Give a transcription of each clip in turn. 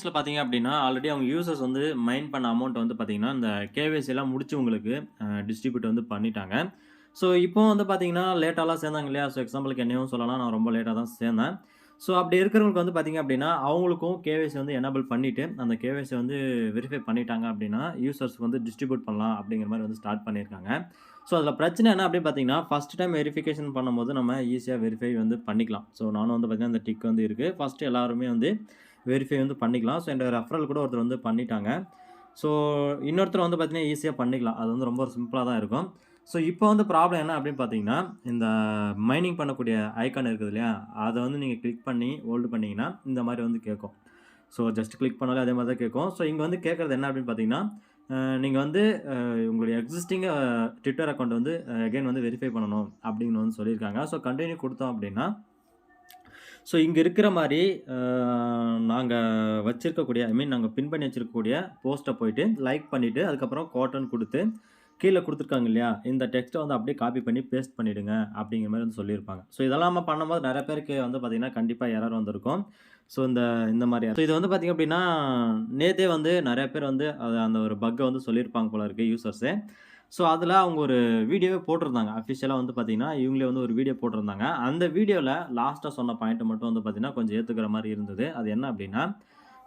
பார்த்தீங்க அப்படின்னா, ஆல்ரெடி அவங்க யூசர்ஸ் வந்து மைன் பண்ண அமௌண்ட் வந்து பார்த்தீங்கன்னா, இந்த கேவைசிலாம் முடிச்சு உங்களுக்கு டிஸ்ட்ரிபியூட் வந்து பண்ணிட்டாங்க. ஸோ, இப்போ வந்து பார்த்தீங்கன்னா, லேட்டாலாம் சேர்ந்தாங்க இல்லையா? ஸோ, எக்ஸாம்பிளுக்கு என்னையும் சொல்லலாம். நான் ரொம்ப லேட்டா தான் சேர்ந்தேன். ஸோ, அப்படி இருக்கிறவங்களுக்கு வந்து பார்த்தீங்க அப்படின்னா, அவங்களுக்கும் கேவைசி வந்து எனேபிள் பண்ணிட்டு, அந்த கேவைசி வந்து வெரிஃபை பண்ணிட்டாங்க அப்படின்னா, யூசர்ஸ்க்கு வந்து டிஸ்ட்ரிபியூட் பண்ணலாம் அப்படிங்கிற மாரி வந்து ஸ்டார்ட் பண்ணியிருக்காங்க. ஸோ, அதில பிரச்சனை என்ன அப்படின்னு பார்த்தீங்கன்னா, ஃபர்ஸ்ட் டைம் வெரிஃபிகேஷன் பண்ணும்போது நம்ம ஈஸியா வெரிஃபை வந்து பண்ணிக்கலாம். ஸோ, நானும் வந்து பார்த்தீங்கன்னா, அந்த டிக் வந்து இருக்கு. ஃபர்ஸ்ட்டு எல்லாருமே வந்து வெரிஃபை வந்து பண்ணிக்கலாம். ஸோ, என்னோட ரெஃபரல் கூட ஒருத்தர் வந்து பண்ணிட்டாங்க. ஸோ, இன்னொருத்தர் வந்து பார்த்தீங்கன்னா, ஈஸியா பண்ணிக்கலாம். அது வந்து ரொம்ப சிம்பிளா தான் இருக்கும். ஸோ, இப்போ வந்து ப்ராப்ளம் என்ன அப்படின்னு பார்த்தீங்கன்னா, இந்த மைனிங் பண்ணக்கூடிய ஐகான் இருக்குது இல்லையா? அத வந்து நீங்க கிளிக் பண்ணி ஹோல்டு பண்ணீங்கன்னா, இந்த மாரி வந்து கேட்கும். ஸோ, ஜஸ்ட் கிளிக் பண்ணாலே அதே மாரி தான் கேட்கும். ஸோ, இங்க வந்து கேட்கறது என்ன அப்படின்னு பார்த்தீங்கன்னா, நீங்க வந்து உங்களுடைய எக்ஸிஸ்டிங் ட்விட்டர் அக்கவுண்ட் வந்து அகைன் வந்து வெரிஃபை பண்ணணும் அப்படின்னு வந்து சொல்லியிருக்காங்க. ஸோ, கன்டின்யூ குடுத்தோம் அப்படின்னா ஸோ, இங்க இருக்கிற மாரி அ நாங்க வச்சிருக்கக்கூடிய நாங்க பின் பண்ணி வச்சிருக்கக்கூடிய போஸ்ட்ட போயிட்டு லைக் பண்ணிட்டு, அதுக்கப்புறம் கோட்டன்னு குடுத்து, கீழ குடுத்துருக்காங்க இல்லையா? இந்த டெக்ஸ்ட்ட வந்து அப்படியே காப்பி பண்ணி பேஸ்ட் பண்ணிடுங்க அப்படிங்கிற மாரி வந்து சொல்லியிருப்பாங்க. ஸோ, இதெல்லாம் நம்ம பண்ணும்போது நெறைய பேருக்கு வந்து பார்த்தீங்கன்னா, கண்டிப்பா எரர் வந்திருக்கும். ஸோ, இந்த மாரி ஸோ, இது வந்து பார்த்தீங்க அப்படின்னா, நேத்தே வந்து நெறைய பேர் வந்து அந்த ஒரு பக்க வந்து சொல்லியிருப்பாங்க போல இருக்கு யூசர்ஸு. ஸோ, அதில அவங்க ஒரு வீடியோவே போட்டிருந்தாங்க. அஃபிஷியலா வந்து பார்த்தீங்கன்னா, இவங்களே வந்து ஒரு வீடியோ போட்டிருந்தாங்க. அந்த வீடியோல லாஸ்ட்டா சொன்ன பாயிண்ட் மட்டும் வந்து பார்த்தீங்கன்னா, கொஞ்சம் ஏத்துக்கிற மாரி இருந்தது. அது என்ன அப்டின்னா,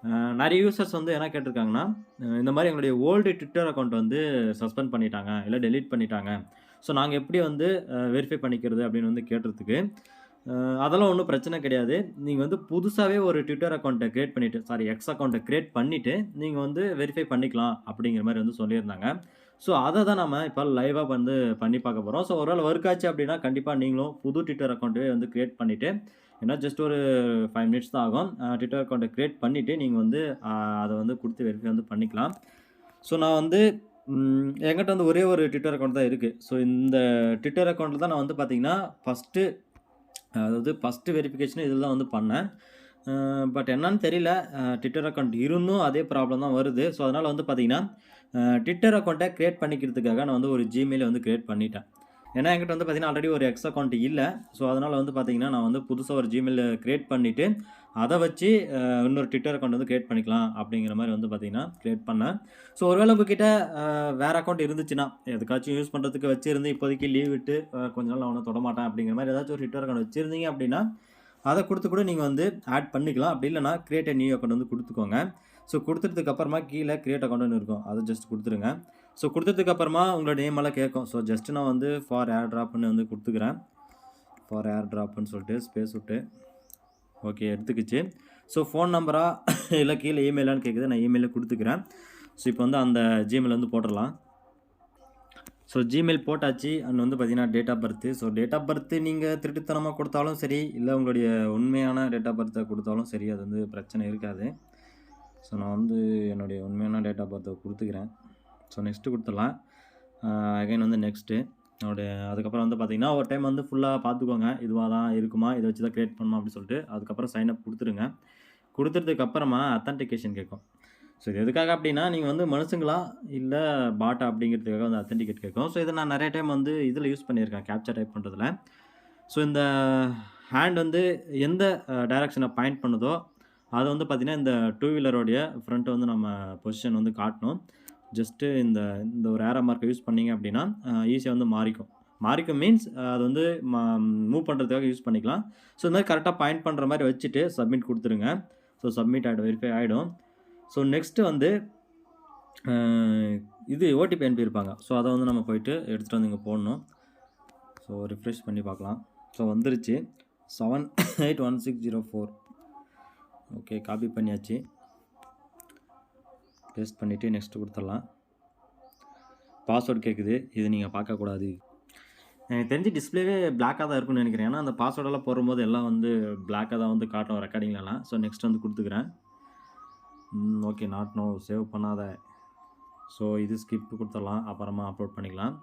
அ நெறைய யூசர்ஸ் வந்து என்ன கேட்டிருக்காங்கன்னா, இந்த மாரி எங்களுடைய ஓல்டு ட்விட்டர் அக்கவுண்ட் வந்து சஸ்பெண்ட் பண்ணிட்டாங்க. இல்ல டெலீட் பண்ணிட்டாங்க. ஸோ, நாங்க எப்படி வந்து வெரிஃபை பண்ணிக்கிறது அப்படின்னு வந்து கேட்டதுக்கு, அ அதெல்லாம் ஒண்ணும் பிரச்சனை கிடையாது. நீங்க வந்து புதுசாவே ஒரு ட்விட்டர் அக்கவுண்ட்ட கிரியேட் பண்ணிட்டு எக்ஸ் அக்கவுண்ட்ட கிரியேட் பண்ணிட்டு, நீங்க வந்து வெரிஃபை பண்ணிக்கலாம் அப்படிங்கிற மாரி வந்து சொல்லியிருந்தாங்க. ஸோ, அத தான் நம்ம இப்ப லைவா வந்து பண்ணி பார்க்க போறோம். ஸோ, ஒரு வேள ஒர்க் ஆச்சு அப்டின்னா, கண்டிப்பா நீங்களும் புது ட்விட்டர் அக்கவுண்ட்டே வந்து கிரியேட் பண்ணிட்டு, ஏன்னா ஜஸ்ட் ஒரு 5 மினிட்ஸ் தான் ஆகும். ட்விட்டர் அக்கவுண்ட்ட கிரியேட் பண்ணிட்டு, நீங்க வந்து அ அத வந்து குடுத்து வெரிஃபை வந்து பண்ணிக்கலாம். ஸோ, நான் வந்து என்கிட்ட வந்து ஒரே ஒரு ட்விட்டர் அக்கவுண்ட் தான் இருக்கு. ஸோ, இந்த ட்விட்டர் அக்கவுண்ட்ல தான் நான் வந்து பார்த்தீங்கன்னா, ஃபர்ஸ்ட்டு வெரிஃபிகேஷன் இதில தான் வந்து பண்ணேன். அ பட் என்னன்னு தெரியல. ட்விட்டர் அக்கவுண்ட் இருந்தும் அதே ப்ராப்ளம் தான் வருது. ஸோ, அதனால வந்து பார்த்தீங்கன்னா, ட்விட்டர் அக்கவுண்ட்ட கிரியேட் பண்ணிக்கிறதுக்காக நான் வந்து ஒரு Gmail வந்து கிரியேட் பண்ணிட்டேன். ஏன்னா, என்கிட்ட வந்து பார்த்தீங்கன்னா, ஆல்ரெடி ஒரு எக்ஸ் அக்கவுண்ட் இல்ல. ஸோ, அதனால வந்து பார்த்தீங்கன்னா, நான் வந்து புதுசா ஒரு Gmail கிரியேட் பண்ணிட்டு, அத வச்சு இன்னொரு ட்விட்டர் அக்கவுண்ட் வந்து கிரியேட் பண்ணிக்கலாம் அப்படிங்கிற மாரி வந்து பார்த்தீங்கன்னா, கிரியேட் பண்ணேன். ஸோ, ஒருவேள உங்ககிட்ட வேற அக்கவுண்ட் இருந்துச்சுன்னா, எதுக்காச்சும் யூஸ் பண்றதுக்கு வச்சிருந்து இப்போதைக்கு லீவ் விட்டு கொஞ்ச நாள் நான் ஒன்னும் தொடமாட்டேன் அப்படிங்கிற மாரி ஏதாச்சும் ஒரு ட்விட்டர் அக்கவுண்ட் வச்சிருந்தீங்க அப்படின்னா, அத குடுத்து கூட நீங்க வந்து ஆட் பண்ணிக்கலாம். அப்படி இல்லன்னா, கிரியேட் எ நியூ அக்கவுண்ட் வந்து குடுத்துக்கோங்க. ஸோ, குடுத்ததுக்கு அப்புறமா கீழ கிரியேட் அக்கவுண்ட்ன்னு இருக்கும். அத ஜஸ்ட் குடுத்துருங்க. ஸோ, குடுத்ததுக்கு அப்புறமா உங்களோட நேம் எல்லாம் கேட்கும். ஸோ, ஜஸ்ட் நான் வந்து ஃபார் ஏர் டிராப்ன்னு வந்து குடுத்துக்கிறேன். ஃபார் ஏர் டிராப்ன்னு சொல்லிட்டு ஸ்பேஸ் விட்டு ஓகே எடுத்துக்கிச்சு. ஸோ, ஃபோன் நம்பரா இல்ல கீழ இமெயிலான்னு கேட்குது. நான் இமெயிலே குடுத்துக்கிறேன். ஸோ, இப்போ வந்து அந்த Gmail வந்து போட்டுறலாம். ஸோ, Gmail போட்டாச்சு. அண்ட் வந்து பார்த்தீங்கன்னா, date of birth. So, date of birth நீங்க திருட்டுத்தனமா குடுத்தாலும் சரி, இல்ல உங்களுடைய உண்மையான டேட் ஆஃப் பர்த்த குடுத்தாலும் சரி, அது வந்து பிரச்சனை இருக்காது. ஸோ, நான் வந்து என்னுடைய உண்மையான டேட் ஆஃப் பர்த்த குடுத்துக்கிறேன். ஸோ, நெக்ஸ்ட் குடுத்துடலாம். அகைன் வந்து நெக்ஸ்ட்டு. அதுக்கப்புறம் வந்து பார்த்தீங்கன்னா, ஒரு டைம் வந்து ஃபுல்லா பார்த்துக்கோங்க. இதுவா தான் இருக்குமா? இத வச்சு தான் கிரியேட் பண்ணணுமா? அப்படின்னு சொல்லிட்டு. அதுக்கப்புறம் சைன் அப் குடுத்துருங்க. குடுத்ததுக்கு அப்புறமா அத்தென்டிகேஷன் கேட்கும். ஸோ, இது எதுக்காக அப்டின்னா, நீங்க வந்து மனுஷங்களா? இல்ல பாட்டா? அப்படிங்கிறதுக்காக வந்து அத்தென்டிகேட் கேட்கும். ஸோ, இத நான் நெறைய டைம் வந்து இதில யூஸ் பண்ணியிருக்கேன். கேப்ச்சா டைப் பண்றதுல. ஸோ, இந்த ஹேண்ட் வந்து எந்த டைரக்ஷன பாயிண்ட் பண்ணுதோ, அது வந்து பார்த்தீங்கன்னா, இந்த டூ வீலரோடைய ஃப்ரண்ட் வந்து நம்ம பொசிஷன் வந்து காட்டணும். ஜஸ்ட்டு இந்த இந்த ஒரு ஏரோ மார்க்க யூஸ் பண்ணீங்க அப்டின்னா, ஈஸியா வந்து மாறிக்கும். மாறிக்கும் மீன்ஸ் அது வந்து ம மூவ் பண்றதுக்காக யூஸ் பண்ணிக்கலாம். ஸோ, இந்த மாரி கரெக்ட்டா பாயிண்ட் பண்ற மாரி வச்சுட்டு சப்மிட் குடுத்துருங்க. ஸோ, சப்மிட் ஆயிடும். வெரிஃபை ஆயிடும். ஸோ, நெக்ஸ்ட்டு வந்து அ இது ஓடிபி அனுப்பியிருப்பாங்க. ஸோ, அத வந்து நம்ம போயிட்டு எடுத்துட்டு வந்து இங்க போடணும். ஸோ, ரிஃப்ரெஷ் பண்ணி பார்க்கலாம். ஸோ, வந்துருச்சு. 781604 ஓகே. காப்பி பண்ணியாச்சு. பேஸ்ட் பண்ணிட்டு நெக்ஸ்ட் குடுத்துடலாம். பாஸ்வேர்ட் கேட்குது. இது நீங்க பார்க்கக்கூடாது. எனக்கு தெரிஞ்சு டிஸ்ப்ளேவே பிளாக்கா தான் இருக்கும்னு நெனைக்கிறேன். ஏன்னா, அந்த பாஸ்வேர்டெல்லாம் போடும்போது எல்லாம் வந்து பிளாக்கா தான் வந்து காட்டும் ரெக்கார்டிங்லலாம். ஸோ, நெக்ஸ்ட் வந்து குடுத்துக்கிறேன். ஓகே. நாட் நவ் சேவ் பண்ணாத. ஸோ, இது ஸ்கிப் குடுத்துடலாம். அப்புறமா அப்லோட் பண்ணிக்கலாம்.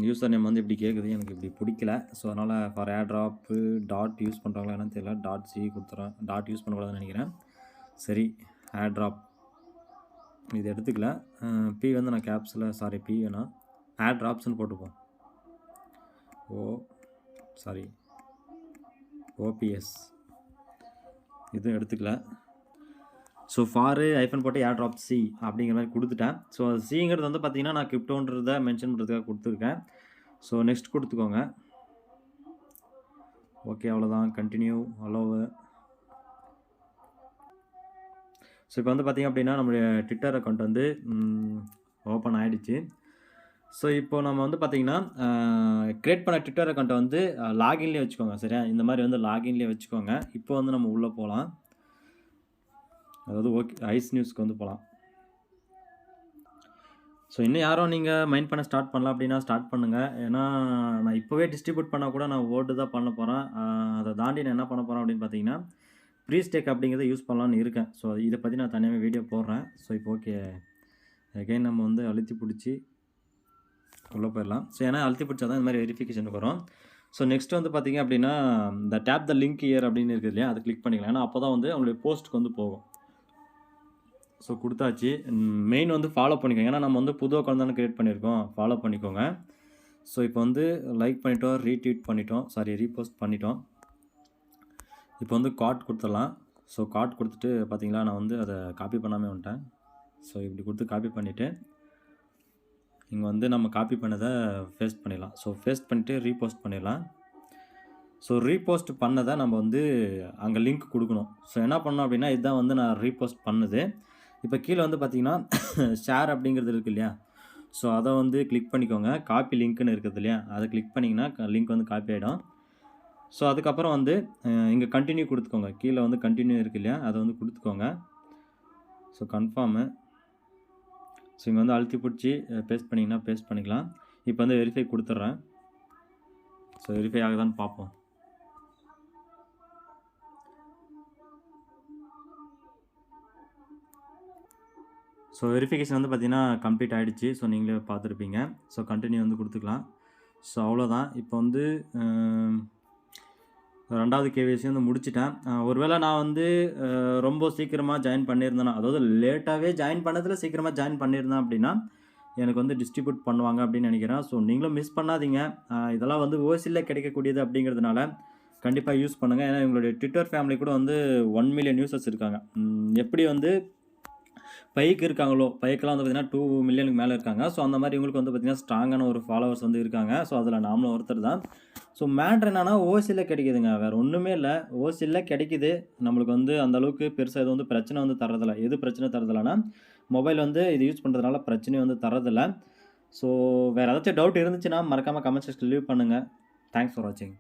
யூசர் நேம் வந்து இப்படி கேட்குது. எனக்கு இப்படி புடிக்கல. ஸோ, அதனால for air drop dot use பண்றாங்களா என்னன்னு தெரியல. டாட் சி குடுத்துறேன். டாட் யூஸ் பண்ணக்கூடாதுன்னு நெனைக்கிறேன். சரி. ஏர் டிராப் இது எடுத்துக்கல. பி வந்து நான் பி வேணாம். ஏர் டிராப்ஸ்ன்னு போட்டுப்போம். ஓ சாரி ஓபிஎஸ் இதுவும் எடுத்துக்கல. ஸோ ஃபாரு ஐஃபன் போட்டு ஏர் ட்ராப் சி அப்படிங்கிற மாதிரி கொடுத்துட்டேன். ஸோ சிங்கிறது வந்து பார்த்தீங்கன்னா நான் கிரிப்டோன்றத மென்ஷன் பண்ணுறதுக்காக கொடுத்துருக்கேன். ஸோ நெக்ஸ்ட் கொடுத்துக்கோங்க. ஓகே, அவ்வளோதான். கண்டினியூ, அலோவு. ஸோ இப்போ வந்து பார்த்திங்க அப்படின்னா நம்மளுடைய ட்விட்டர் அக்கௌண்ட் வந்து ஓப்பன் ஆகிடுச்சு. ஸோ இப்போ நம்ம வந்து பார்த்திங்கன்னா க்ரியேட் பண்ண ட்விட்டர் அக்கௌண்ட்டை வந்து லாகின்லேயே வச்சுக்கோங்க. சரியா, இந்த மாதிரி வந்து லாகின்லேயே வச்சுக்கோங்க. இப்போ வந்து நம்ம உள்ளே போகலாம். அதாவது ஓகே, ஐஸ் நியூஸ்க்கு வந்து போகலாம். ஸோ இன்னும் யாரும் நீங்கள் மைண்ட் பண்ண ஸ்டார்ட் பண்ணலாம் அப்படின்னா ஸ்டார்ட் பண்ணுங்கள். ஏன்னா நான் இப்போவே டிஸ்ட்ரிபியூட் பண்ணால் கூட நான் ஓட்டு தான் பண்ண போகிறேன். அதை தாண்டி நான் என்ன பண்ண போகிறேன் அப்படின்னு பார்த்தீங்கன்னா ப்ரீஸ்டேக் அப்படிங்கிறத யூஸ் பண்ணலான்னு இருக்கேன். ஸோ இதை பற்றி நான் தனியாகவே வீடியோ போடுறேன். ஸோ இப்போ ஓகே, அகைன் நம்ம வந்து அழுத்தி பிடிச்சி உள்ளே போயிடலாம். ஸோ ஏன்னா அழுத்தி பிடிச்சா தான் இந்த மாதிரி வெரிஃபிகேஷனுக்கு வரும். ஸோ நெக்ஸ்ட் வந்து பார்த்திங்க அப்படின்னா இந்த டேப் த லிங்க் இயர் அப்படின்னு இருக்குது இல்லையா, அதை கிளிக் பண்ணிக்கலாம். ஏன்னா அப்போ தான் வந்து அவங்களுடைய போஸ்ட்டுக்கு வந்து போகும். ஸோ கொடுத்தாச்சு. மெயின் வந்து ஃபாலோ பண்ணிக்கோங்க. ஏன்னா நம்ம வந்து புது அக்கௌண்ட் தானே க்ரியேட் பண்ணியிருக்கோம். ஃபாலோ பண்ணிக்கோங்க. ஸோ இப்போ வந்து லைக் பண்ணிட்டோம், ரீட்வீட் பண்ணிட்டோம், ரீபோஸ்ட் பண்ணிட்டோம். இப்போ வந்து கார்ட் கொடுத்துடலாம். ஸோ கார்ட் கொடுத்துட்டு பார்த்தீங்களா, நான் வந்து அதை காப்பி பண்ணாமல் வந்துட்டேன். ஸோ இப்படி கொடுத்து காப்பி பண்ணிவிட்டு இங்கே வந்து நம்ம காப்பி பண்ணதை பேஸ்ட் பண்ணிடலாம். ஸோ பேஸ்ட் பண்ணிவிட்டு ரீபோஸ்ட் பண்ணிடலாம். ஸோ ரீபோஸ்ட் பண்ணதை நம்ம வந்து அங்கே லிங்க் கொடுக்கணும். ஸோ என்ன பண்ணோம் அப்படின்னா இதுதான் வந்து நான் ரீபோஸ்ட் பண்ணது. இப்போ கீழே வந்து பார்த்தீங்கன்னா ஷேர் அப்படிங்கிறது இருக்குது இல்லையா, ஸோ அதை வந்து கிளிக் பண்ணிக்கோங்க. காப்பி லிங்க்னு இருக்குது இல்லையா, அதை கிளிக் பண்ணிங்கன்னா லிங்க் வந்து காப்பி ஆகிடும். ஸோ அதுக்கப்புறம் வந்து இங்கே கண்டினியூ கொடுத்துக்கோங்க. கீழே வந்து கண்டினியூ இருக்குது இல்லையா, அதை வந்து கொடுத்துக்கோங்க. So confirm. ஸோ இங்கே வந்து அழுத்தி பிடிச்சி பேஸ்ட் பண்ணிங்கன்னா பேஸ்ட் பண்ணிக்கலாம். இப்போ வந்து வெரிஃபை கொடுத்துட்றேன். ஸோ வெரிஃபை ஆகுதான்னு பார்ப்போம். ஸோ வெரிஃபிகேஷன் வந்து பார்த்திங்கன்னா கம்ப்ளீட் ஆகிடுச்சு. ஸோ நீங்களே பார்த்துருப்பீங்க. ஸோ கண்டினியூ வந்து கொடுத்துக்கலாம். ஸோ அவ்வளோதான். இப்போ வந்து 2வது கேவிசி வந்து முடிச்சிட்டேன். ஒருவேளை நான் வந்து ரொம்ப சீக்கிரமாக ஜாயின் பண்ணியிருந்தேன்னா, அதாவது லேட்டாகவே ஜாயின் பண்ணதில் சீக்கிரமாக ஜாயின் பண்ணியிருந்தேன் அப்படின்னா எனக்கு வந்து டிஸ்ட்ரிபியூட் பண்ணுவாங்க அப்படின்னு நினைக்கிறேன். ஸோ நீங்களும் மிஸ் பண்ணாதீங்க. இதெல்லாம் வந்து ஓசியில் கிடைக்கக்கூடியது அப்படிங்கிறதுனால கண்டிப்பாக யூஸ் பண்ணுங்கள். ஏன்னா எங்களுடைய ட்விட்டர் ஃபேமிலி கூட வந்து 1 மில்லியன் யூசர்ஸ் இருக்காங்க. எப்படி வந்து பைக்கு இருக்காங்களோ, பைக்கெலாம் வந்து பார்த்திங்கன்னா 2 மில்லியனுக்கு மேலே இருக்காங்க. ஸோ அந்த மாதிரி இவங்களுக்கு வந்து பார்த்திங்கன்னா ஸ்ட்ராங்கான ஒரு ஃபாலோவர்ஸ் வந்து இருக்காங்க. ஸோ அதில் நாமளும் ஒருத்தர் தான். ஸோ மேட்ரு என்னன்னா ஓசியில் கிடைக்குதுங்க, வேறு ஒன்றுமே இல்லை. ஓசியில் கிடைக்குது. நம்மளுக்கு வந்து அந்தளவுக்கு பெருசாக இது வந்து பிரச்சனை வந்து தரதில்லை. எது பிரச்சனை தரதில்லைன்னா மொபைல் வந்து இது யூஸ் பண்ணுறதுனால பிரச்சனையும் வந்து தரதில்லை. ஸோ வேறு ஏதாச்சும் டவுட் இருந்துச்சுன்னா மறக்காமல் கமெண்ட் செக்ஷனில் லீவ் பண்ணுங்கள். தேங்க்ஸ் ஃபார் வாட்சிங்.